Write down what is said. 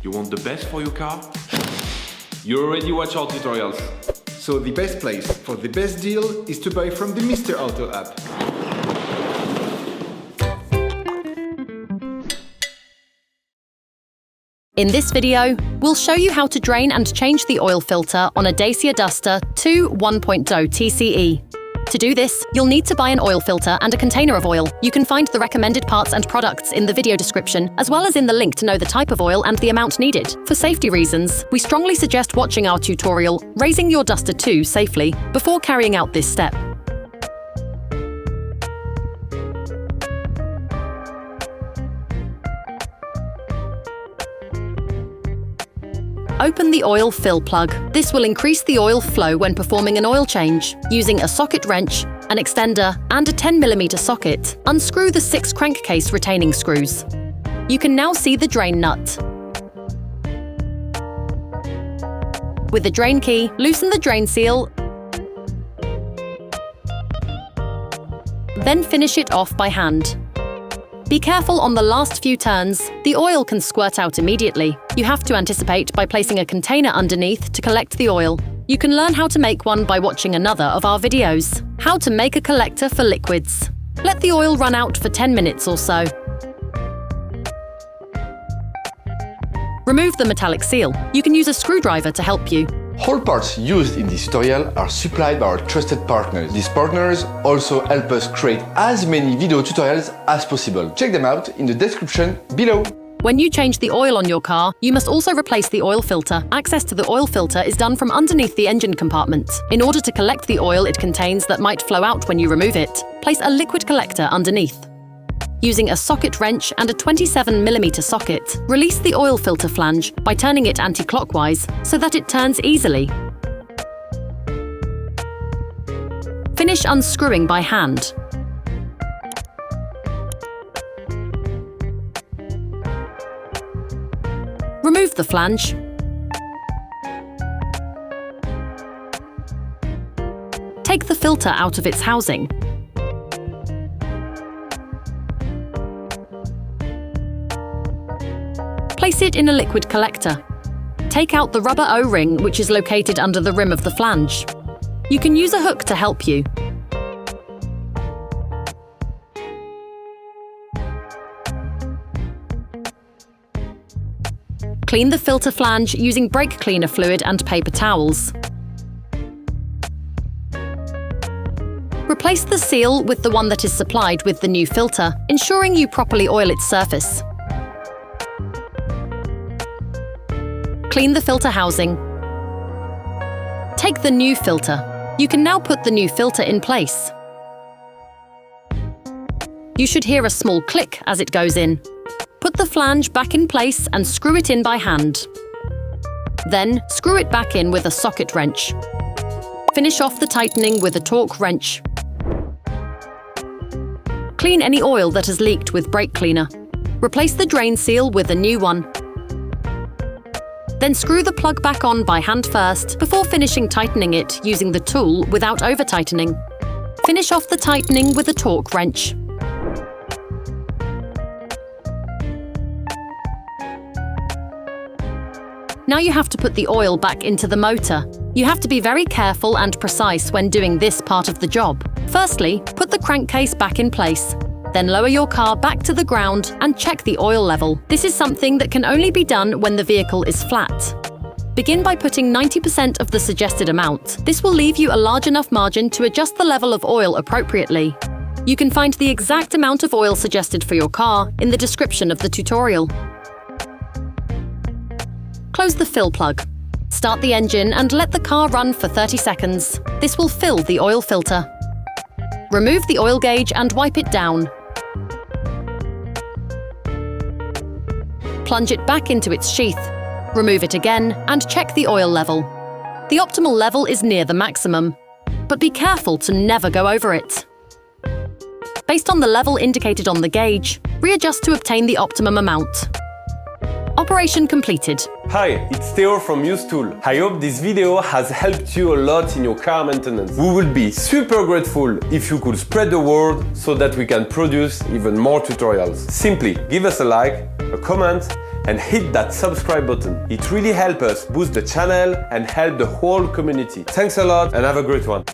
You want the best for your car? You already watch our tutorials. So the best place for the best deal is to buy from the Mr. Auto app. In this video, we'll show you how to drain and change the oil filter on a Dacia Duster 2 1.0 TCE. To do this, you'll need to buy an oil filter and a container of oil. You can find the recommended parts and products in the video description, as well as in the link to know the type of oil and the amount needed. For safety reasons, we strongly suggest watching our tutorial, Raising Your Duster 2 Safely, before carrying out this step. Open the oil fill plug. This will increase the oil flow when performing an oil change. Using a socket wrench, an extender, and a 10mm socket, unscrew the 6 crankcase retaining screws. You can now see the drain nut. With the drain key, loosen the drain seal, then finish it off by hand. Be careful on the last few turns, the oil can squirt out immediately. You have to anticipate by placing a container underneath to collect the oil. You can learn how to make one by watching another of our videos. How to make a collector for liquids. Let the oil run out for 10 minutes or so. Remove the metallic seal. You can use a screwdriver to help you. All parts used in this tutorial are supplied by our trusted partners. These partners also help us create as many video tutorials as possible. Check them out in the description below. When you change the oil on your car, you must also replace the oil filter. Access to the oil filter is done from underneath the engine compartment. In order to collect the oil it contains that might flow out when you remove it, place a liquid collector underneath. Using a socket wrench and a 27mm socket, release the oil filter flange by turning it anti-clockwise so that it turns easily. Finish unscrewing by hand. Remove the flange. Take the filter out of its housing. Place it in a liquid collector. Take out the rubber O-ring which is located under the rim of the flange. You can use a hook to help you. Clean the filter flange using brake cleaner fluid and paper towels. Replace the seal with the one that is supplied with the new filter, ensuring you properly oil its surface. Clean the filter housing. Take the new filter. You can now put the new filter in place. You should hear a small click as it goes in. Put the flange back in place and screw it in by hand. Then, screw it back in with a socket wrench. Finish off the tightening with a torque wrench. Clean any oil that has leaked with brake cleaner. Replace the drain seal with a new one. Then screw the plug back on by hand first, before finishing tightening it using the tool without over-tightening. Finish off the tightening with a torque wrench. Now you have to put the oil back into the motor. You have to be very careful and precise when doing this part of the job. Firstly, put the crankcase back in place. Then lower your car back to the ground and check the oil level. This is something that can only be done when the vehicle is flat. Begin by putting 90% of the suggested amount. This will leave you a large enough margin to adjust the level of oil appropriately. You can find the exact amount of oil suggested for your car in the description of the tutorial. Close the fill plug. Start the engine and let the car run for 30 seconds. This will fill the oil filter. Remove the oil gauge and wipe it down. Plunge it back into its sheath. Remove it again and check the oil level. The optimal level is near the maximum, but be careful to never go over it. Based on the level indicated on the gauge, readjust to obtain the optimum amount. Operation completed. Hi, it's Theo from Usetool. I hope this video has helped you a lot in your car maintenance. We would be super grateful if you could spread the word so that we can produce even more tutorials. Simply give us a like, a comment, and hit that subscribe button. It really helps us boost the channel and help the whole community. Thanks a lot and have a great one.